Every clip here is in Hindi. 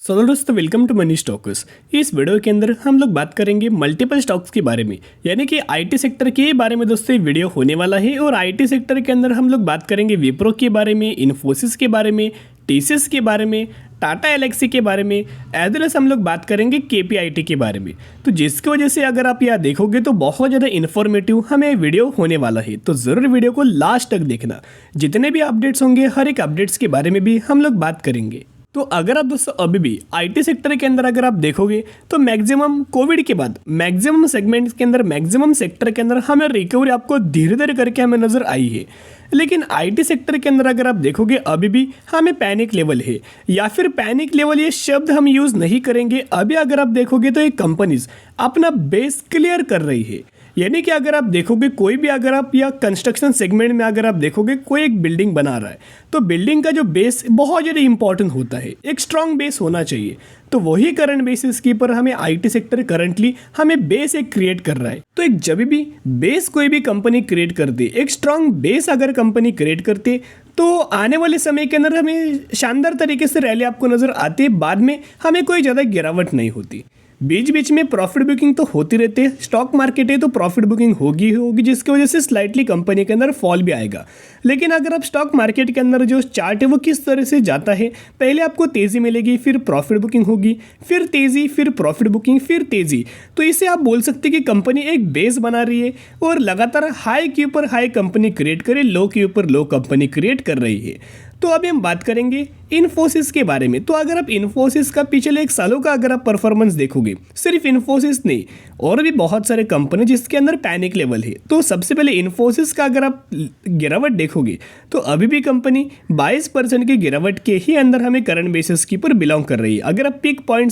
सो दोस्तों वेलकम टू मनी स्टॉक्स। इस वीडियो के अंदर हम लोग बात करेंगे मल्टीपल स्टॉक्स के बारे में, यानी कि आईटी सेक्टर के बारे में दोस्तों ये वीडियो होने वाला है। और आईटी सेक्टर के अंदर हम लोग बात करेंगे विप्रो के बारे में, इन्फोसिस के बारे में, टीसीएस के बारे में, टाटा एलेक्सी के बारे में, एज वेल एज हम लोग बात करेंगे केपीआईटी के बारे में। तो जिसकी वजह से अगर आप यहाँ देखोगे तो बहुत ज़्यादा इन्फॉर्मेटिव हमें वीडियो होने वाला है, तो ज़रूर वीडियो को लास्ट तक देखना। जितने भी अपडेट्स होंगे हर एक अपडेट्स के बारे में भी हम लोग बात करेंगे। तो अगर आप दोस्तों अभी भी आईटी सेक्टर के अंदर अगर आप देखोगे तो मैक्सिमम कोविड के बाद मैक्सिमम सेगमेंट्स के अंदर, मैक्सिमम सेक्टर के अंदर हमें रिकवरी आपको धीरे धीरे करके हमें नज़र आई है। लेकिन आईटी सेक्टर के अंदर अगर आप देखोगे अभी भी हमें पैनिक लेवल है, या फिर पैनिक लेवल ये शब्द हम यूज़ नहीं करेंगे। अभी अगर आप देखोगे तो ये कंपनीज अपना बेस क्लियर कर रही है, यानी कि अगर आप देखोगे कोई भी, अगर आप या कंस्ट्रक्शन सेगमेंट में अगर आप देखोगे कोई एक बिल्डिंग बना रहा है तो बिल्डिंग का जो बेस बहुत ज़्यादा इंपॉर्टेंट होता है, एक स्ट्रांग बेस होना चाहिए। तो वही करंट बेसिस के ऊपर हमें आईटी सेक्टर करंटली हमें बेस एक क्रिएट कर रहा है। तो एक जब भी बेस कोई भी कंपनी क्रिएट करती, एक स्ट्रांग बेस अगर कंपनी क्रिएट करती, तो आने वाले समय के अंदर हमें शानदार तरीके से रैली आपको नज़र आती है। बाद में हमें कोई ज़्यादा गिरावट नहीं होती। बीच बीच में प्रॉफिट बुकिंग तो होती रहती है, स्टॉक मार्केट है तो प्रॉफिट बुकिंग होगी होगी, जिसकी वजह से स्लाइटली कंपनी के अंदर फॉल भी आएगा। लेकिन अगर आप स्टॉक मार्केट के अंदर जो चार्ट है वो किस तरह से जाता है, पहले आपको तेज़ी मिलेगी, फिर प्रॉफिट बुकिंग होगी, फिर तेज़ी, फिर प्रॉफिट बुकिंग, फिर तेज़ी। तो इसे आप बोल सकते हैं कि कंपनी एक बेस बना रही है और लगातार हाई के ऊपर हाई कंपनी क्रिएट करे, लो के ऊपर लो कंपनी क्रिएट कर रही है। तो अभी हम बात करेंगे इन्फोसिस के बारे में। तो अगर आप इन्फोसिस का पिछले एक सालों का अगर आप परफॉर्मेंस देखोगे, सिर्फ इन्फोसिस नहीं और भी बहुत सारे कंपनी जिसके अंदर पैनिक लेवल है। तो सबसे पहले इन्फोसिस का अगर आप गिरावट देखोगे तो अभी भी कंपनी 22% की गिरावट के ही अंदर हमें करंट बेसिस की पर बिलोंग कर रही है। अगर आप पिक पॉइंट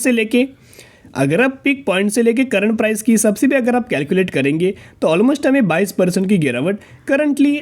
से लेके करंट प्राइस की हिसाब से भी अगर आप कैलकुलेट करेंगे तो ऑलमोस्ट हमें 22% की गिरावट करंटली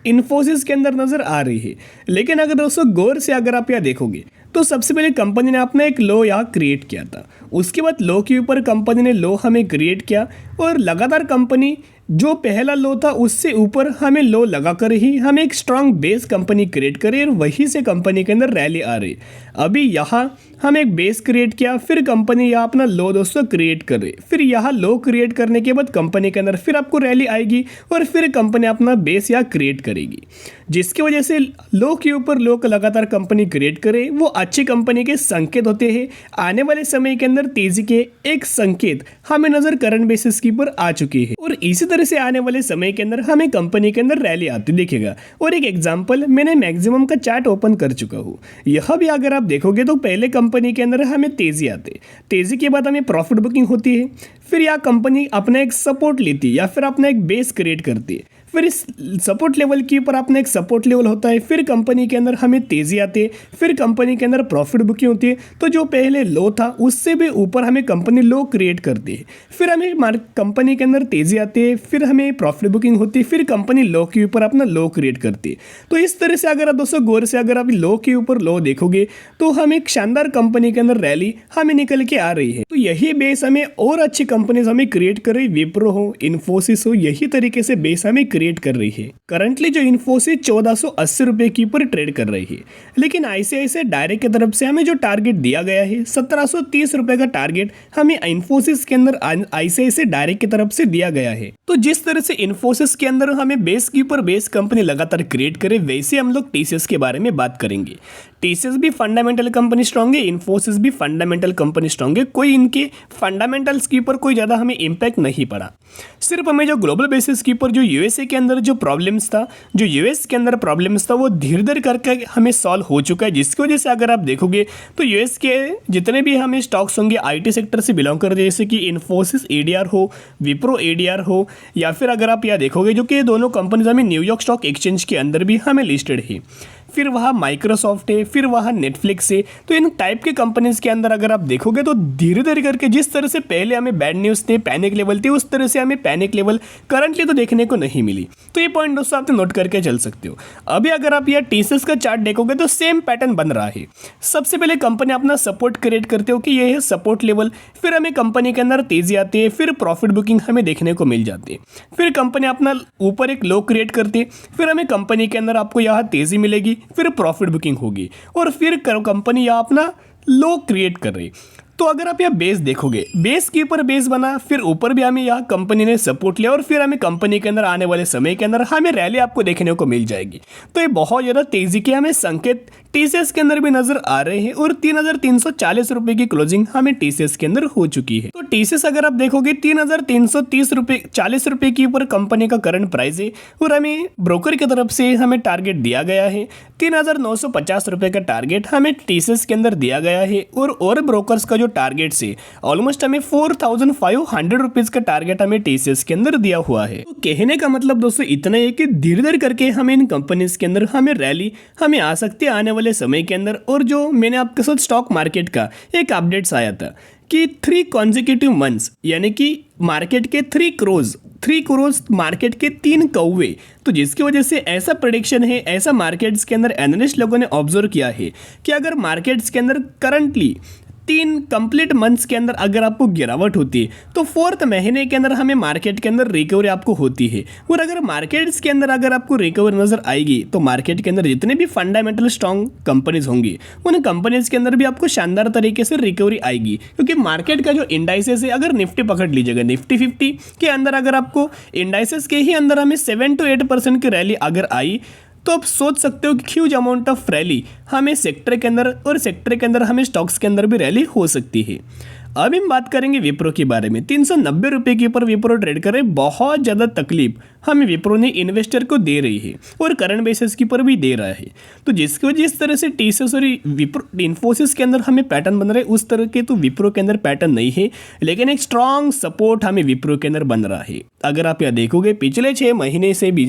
इन्फोसिस के अंदर नज़र आ रही है। लेकिन अगर दोस्तों गौर से अगर आप यहाँ देखोगे तो सबसे पहले कंपनी ने अपना एक लो यहाँ क्रिएट किया था, उसके बाद लो के ऊपर कंपनी ने लो हमें क्रिएट किया और लगातार कंपनी जो पहला लो था उससे ऊपर हमें लो लगाकर ही हमें एक स्ट्रांग बेस कंपनी क्रिएट करे और वहीं से कंपनी के अंदर रैली आ रही। अभी यहाँ हम एक बेस क्रिएट किया, फिर कंपनी यहाँ अपना लो दोस्तों क्रिएट करे, फिर यहाँ लो क्रिएट करने के बाद कंपनी के अंदर फिर आपको रैली आएगी और फिर कंपनी अपना बेस यहाँ क्रिएट करेगी, जिसकी वजह से लो के ऊपर लो का लगातार कंपनी क्रिएट करे। वो अच्छी कंपनी के संकेत होते हैं। आने वाले समय के अंदर तेजी के एक संकेत हमें नजर करंट बेसिस की पर आ चुकी है और इसी तरह से आने वाले समय के अंदर हमें कंपनी के अंदर रैली आती दिखेगा। और एक एग्जांपल मैंने मैक्सिमम का चार्ट ओपन कर चुका हूँ। यह भी अगर आप देखोगे तो पहले कंपनी के अंदर हमें तेजी आती, तेजी के बाद हमें प्रॉफिट बुकिंग होती है, फिर यह कंपनी अपना एक सपोर्ट लेती है या फिर अपना एक बेस क्रिएट करती है, फिर इस सपोर्ट लेवल के ऊपर अपना एक सपोर्ट लेवल होता है, फिर कंपनी के अंदर हमें तेज़ी आती है, फिर कंपनी के अंदर प्रॉफिट बुकिंग होती है। तो जो पहले लो था उससे भी ऊपर हमें कंपनी लो क्रिएट करती है, फिर हमें कंपनी के अंदर तेज़ी आती है, फिर हमें प्रॉफिट बुकिंग होती है, फिर कंपनी लो के ऊपर अपना लो क्रिएट करती है। तो इस तरह से अगर आप दोस्तों गौर से अगर आप लो के ऊपर लो देखोगे तो हमें एक शानदार कंपनी के अंदर रैली हमें निकल के आ रही है। तो यही बेस हमें और अच्छी कंपनीज हमें क्रिएट कर रही, विप्रो हो, इन्फोसिस हो, यही तरीके से बेस हमें क्रिएट कर रही है। करंटली जो इन्फोसिस 1480 रुपए की ऊपर ट्रेड कर रही है, लेकिन आईसीआईसीआई डायरेक्ट की तरफ से हमें जो टारगेट दिया गया है 1730 रुपए का टारगेट हमें इन्फोसिस के अंदर आईसीआईसीआई डायरेक्ट की तरफ से दिया गया है। तो जिस तरह से इन्फोसिस के अंदर हमें बेस के ऊपर बेस कंपनी लगातार क्रिएट करे, वैसे हम लोग टीसीएस के बारे में बात करेंगे। टीसीएस भी फंडामेंटल कंपनी स्ट्रांग है, इन्फोसिस भी फंडामेंटल कंपनी स्ट्रांग है। कोई इनके फंडामेंटल्स के ऊपर कोई ज़्यादा हमें इम्पैक्ट नहीं पड़ा। सिर्फ हमें जो ग्लोबल बेसिस के ऊपर जो यूएसए के अंदर जो प्रॉब्लम्स था, जो यूएस के अंदर प्रॉब्लम्स था, वो धीरे धीरे करके हमें सॉल्व हो चुका है। जिसकी वजह से अगर आप देखोगे तो यूएस के जितने भी हमें स्टॉक्स होंगे आईटी सेक्टर से बिलोंग कर, जैसे कि इन्फोसिस एडीआर हो, विप्रो एडीआर हो, या फिर अगर आप यहाँ देखोगे जो कि दोनों कंपनीज हमें न्यूयॉर्क स्टॉक एक्सचेंज के अंदर भी हमें लिस्टेड है, फिर वहाँ माइक्रोसॉफ्ट है, फिर वहाँ नेटफ्लिक्स है। तो इन टाइप के कंपनीज के अंदर अगर आप देखोगे तो धीरे धीरे करके जिस तरह से पहले हमें बैड न्यूज़ थे, पैनिक लेवल थे, उस तरह से हमें पैनिक लेवल करंटली तो देखने को नहीं मिली। तो ये पॉइंट दोस्तों आप नोट करके चल सकते हो। अभी अगर आप यह टीसीएस का चार्ट देखोगे तो सेम पैटर्न बन रहा है। सबसे पहले कंपनी अपना सपोर्ट क्रिएट करते हो कि ये है सपोर्ट लेवल, फिर हमें कंपनी के अंदर तेजी आती है, फिर प्रॉफिट बुकिंग हमें देखने को मिल जाती है, फिर कंपनी अपना ऊपर एक लो क्रिएट करती है, फिर हमें कंपनी के अंदर आपको यहाँ तेजी मिलेगी, फिर प्रॉफिट बुकिंग होगी और फिर कंपनी यहाँ अपना लो क्रिएट कर रही। तो अगर आप यहाँ बेस देखोगे, बेस के ऊपर बेस बना, फिर ऊपर भी हमें यहाँ कंपनी ने सपोर्ट लिया और फिर हमें कंपनी के अंदर आने वाले समय के अंदर हमें रैली आपको देखने को मिल जाएगी। तो ये बहुत ज़्यादा तेजी के हमें संकेत टीसीएस के अंदर भी नजर आ रहे हैं और 3,340 रुपए की क्लोजिंग हमें टीसीएस के अंदर हो चुकी है। तो टीसीएस अगर आप देखोगे 3,330 रुपए 40 रुपए के ऊपर कंपनी का करंट प्राइस है और हमें ब्रोकर की तरफ से हमें टारगेट दिया गया है 3,950 रुपए का टारगेट हमें टीसीएस के अंदर दिया गया है और ब्रोकर्स का जो टारगेट से ऑलमोस्ट हमें 4,500 रुपीज का टारगेट हमें टीसीएस के अंदर दिया हुआ है। तो कहने का मतलब दोस्तों इतना है कि धीरे धीरे करके हमें इन कंपनीज के अंदर हमें रैली हमें आ सकती है आने वाले समय के अंदर। और जो मैंने आपके साथ स्टॉक मार्केट का एक अपडेट्स आया था कि 3 कॉन्जिक्यूटिव मंथ्स यानी कि मार्केट के 3 करोड़ मार्केट के 3 कौवे, तो जिसकी वजह से ऐसा प्रेडिक्शन है, ऐसा मार्केट्स के अंदर एनालिस्ट लोगों ने ऑब्जर्व किया है कि अगर मार्केट्स के अंदर करंटली 3 कंप्लीट मंथ्स के अंदर अगर आपको गिरावट होती है तो 4th महीने के अंदर हमें मार्केट के अंदर रिकवरी आपको होती है। और अगर मार्केट्स के अंदर अगर आपको रिकवरी नजर आएगी तो मार्केट के अंदर जितने भी फंडामेंटल स्ट्रॉन्ग कंपनीज होंगी उन कंपनीज के अंदर भी आपको शानदार तरीके से रिकवरी आएगी। क्योंकि मार्केट का जो इंडाइसेस है, अगर निफ्टी पकड़ लीजिएगा, निफ्टी 50 के अंदर अगर आपको इंडाइसेस के ही अंदर हमें 7 to 8% की रैली अगर आई तो आप सोच सकते हो कि ह्यूज अमाउंट ऑफ रैली हमें सेक्टर के अंदर और सेक्टर के अंदर हमें स्टॉक्स के अंदर भी रैली हो सकती है। अब हम बात करेंगे विप्रो के बारे में। 390 रुपये के ऊपर विप्रो ट्रेड कर रहे, बहुत ज़्यादा तकलीफ हमें विप्रो ने इन्वेस्टर को दे रही है और करंट बेसिस के ऊपर भी दे रहा है। तो जिसकी वजह जिस तरह से टीसीएस और विप्रो इन्फोसिस के अंदर हमें पैटर्न बन रहे उस तरह के तो विप्रो के अंदर पैटर्न नहीं है, लेकिन एक स्ट्रॉन्ग सपोर्ट हमें विप्रो के अंदर बन रहा है। अगर आप यह देखोगे पिछले 6 महीने से भी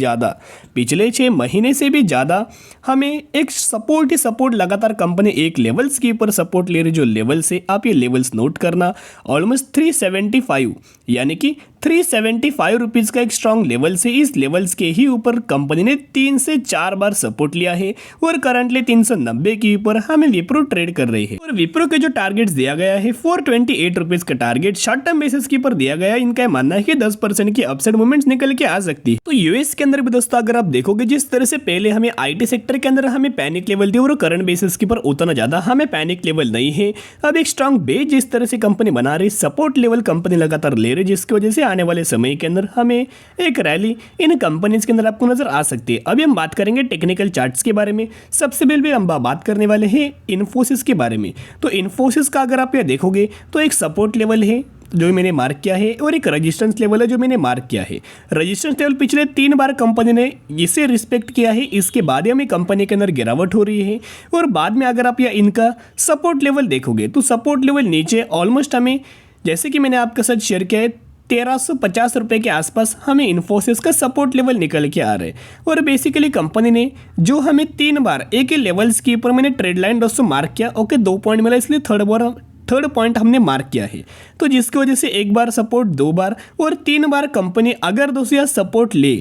ज़्यादा हमें एक सपोर्ट ही सपोर्ट लगातार कंपनी एक लेवल्स के ऊपर सपोर्ट ले रही, जो लेवल्स है आप ये लेवल्स नोट करना, ऑलमोस्ट 375 यानी कि 375 रुपीज़ का एक स्ट्रॉन्ग लेवल से इस लेवल्स के ही ऊपर कंपनी ने 3 से 4 बार सपोर्ट लिया है और करंटली 390 के ऊपर हमें विप्रो ट्रेड कर रही है। और विप्रो के जो टारगेट्स दिया गया है 428 रुपीज़ का टारगेट शॉर्ट टर्म बेसिस के ऊपर दिया गया है। इनका मानना है कि 10% की अपसाइड मूवमेंट्स निकल के आ सकती है। तो यूएस के अंदर भी दोस्तों अगर आप देखोगे जिस तरह से पहले हमें आईटी सेक्टर के अंदर हमें पैनिक लेवल थी और करंट बेसिस के ऊपर उतना ज्यादा हमें पैनिक लेवल नहीं है। अब एक स्ट्रॉन्ग बेस जिस तरह से कंपनी बना रही, सपोर्ट लेवल कंपनी लगातार ले रही, जिसकी वजह से आने वाले समय के अंदर हमें एक रैली इन कंपनीज के अंदर आपको नजर आ सकती है। अभी हम बात करेंगे टेक्निकल चार्ट्स के बारे में। सबसे पहले हम बात करने वाले हैं इन्फोसिस के बारे में। तो इन्फोसिस का अगर आप यह देखोगे तो एक सपोर्ट लेवल है जो मैंने मार्क किया है और एक रेजिस्टेंस लेवल है जो मैंने मार्क किया है। रेजिस्टेंस लेवल पिछले 3 बार कंपनी ने इसे रिस्पेक्ट किया है, इसके बाद ही हमें कंपनी के अंदर गिरावट हो रही है। और बाद में अगर आप या इनका सपोर्ट लेवल देखोगे तो सपोर्ट लेवल नीचे ऑलमोस्ट हमें, जैसे कि मैंने आपके साथ शेयर किया है, 1350 रुपये के आसपास हमें इन्फोसिस का सपोर्ट लेवल निकल के आ रहे हैं। और बेसिकली कंपनी ने जो हमें 3 बार एक ही लेवल्स के ऊपर मैंने ट्रेड लाइन दोस्तों मार्क किया, ओके 2 पॉइंट मिला, इसलिए थर्ड पॉइंट हमने मार्क किया है। तो जिसकी वजह से 1 बार सपोर्ट, 2 बार और 3 बार कंपनी अगर दोस्तों यह सपोर्ट ले,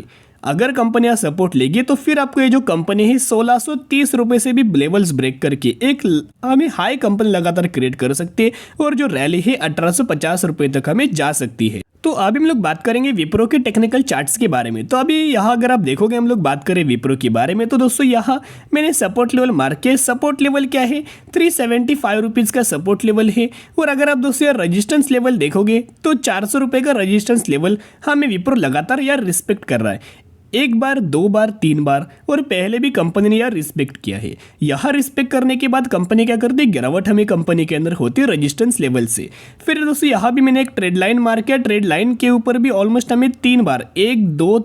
अगर कंपनी यहाँ सपोर्ट लेगी तो फिर आपको ये जो कंपनी है 1630 रुपये से भी लेवल्स ब्रेक करके एक हमें हाई कंपनी लगातार क्रिएट कर सकती है और जो रैली है 1850 रुपये तक हमें जा सकती है। तो अभी हम लोग बात करेंगे विप्रो के टेक्निकल चार्ट्स के बारे में। तो अभी यहाँ अगर आप देखोगे हम लोग बात करें विप्रो के बारे में तो दोस्तों यहाँ मैंने सपोर्ट लेवल मार्क किया। सपोर्ट लेवल क्या है, 375 रुपीज़ का सपोर्ट लेवल है। और अगर आप दोस्तों यार रजिस्टेंस लेवल देखोगे तो 400 रुपये का रजिस्टेंस लेवल हमें विप्रो लगातार यार रिस्पेक्ट कर रहा है। 1 बार, 2 बार, 3 बार और पहले भी कंपनी ने यार रिस्पेक्ट किया है। यहाँ रिस्पेक्ट करने के बाद कंपनी क्या करती है, गिरावट हमें कंपनी के अंदर होती है रेजिस्टेंस लेवल से। फिर दोस्तों यहाँ भी मैंने एक ट्रेड लाइन मार्क किया, ट्रेड लाइन के ऊपर भी ऑलमोस्ट हमें 3 बार, 1, 2,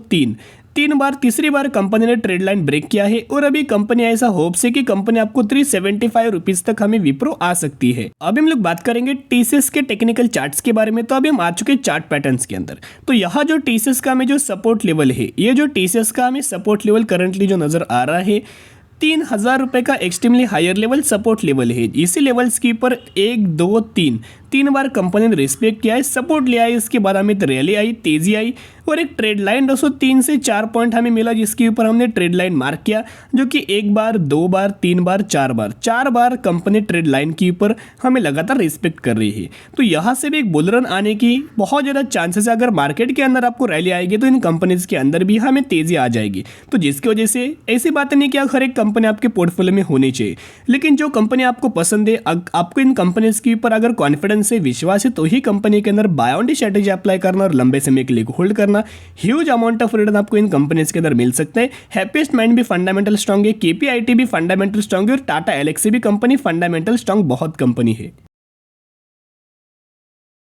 3 बार, तीसरी बार कंपनी ने ट्रेड लाइन ब्रेक किया है। और अभी कंपनी ऐसा होप से कि कंपनी आपको 375 रुपीज तक हमें विप्रो आ सकती है। अभी हम लोग बात करेंगे टीसीएस के टेक्निकल चार्ट्स के बारे में। तो अभी हम आ चुके चार्ट पैटर्न्स के अंदर। तो यहाँ जो टीसीएस का हमें जो सपोर्ट लेवल है, ये जो टीसीएस का हमें सपोर्ट लेवल करंटली जो नजर आ रहा है 3000 रुपये का extremely higher level support level है। इसी लेवल्स के ऊपर 1, 2, 3 3 बार कंपनी ने रिस्पेक्ट किया है, सपोर्ट लिया है, इसके बाद हमें रैली आई, तेजी आई और एक ट्रेड लाइन दोस्तों 3 से 4 पॉइंट हमें मिला, जिसके ऊपर हमने ट्रेड लाइन मार्क किया, जो कि 1 बार 2 बार 3 बार 4 बार कंपनी ट्रेड लाइन के ऊपर हमें लगातार रिस्पेक्ट कर रही है। तो यहाँ से भी एक बुल रन आने की बहुत ज़्यादा चांसेस है। अगर मार्केट के अंदर आपको रैली आएगी तो इन कंपनीज के अंदर भी हमें तेजी आ जाएगी। तो जिसकी वजह से ऐसी बातें नहीं कि हर एक कंपनी आपके पोर्टफोलियो में होनी चाहिए, लेकिन जो कंपनी आपको पसंद है, आपको इन कंपनीज के ऊपर अगर कॉन्फिडेंस है, विश्वास है, तो ही कंपनी के अंदर buy on the strategy apply करना और लंबे समय के लिए होल्ड करना। ह्यूज अमाउंट ऑफ रिटर्न आपको इन कंपनीज के अंदर मिल सकते हैं। हैप्पीएस्ट माइंड भी फंडामेंटल स्ट्रॉन्ग है, केपीआईटी भी फंडामेंटल स्ट्रॉन्ग है और टाटा एलेक्सी भी कंपनी फंडामेंटल स्ट्रॉन्ग बहुत कंपनी है।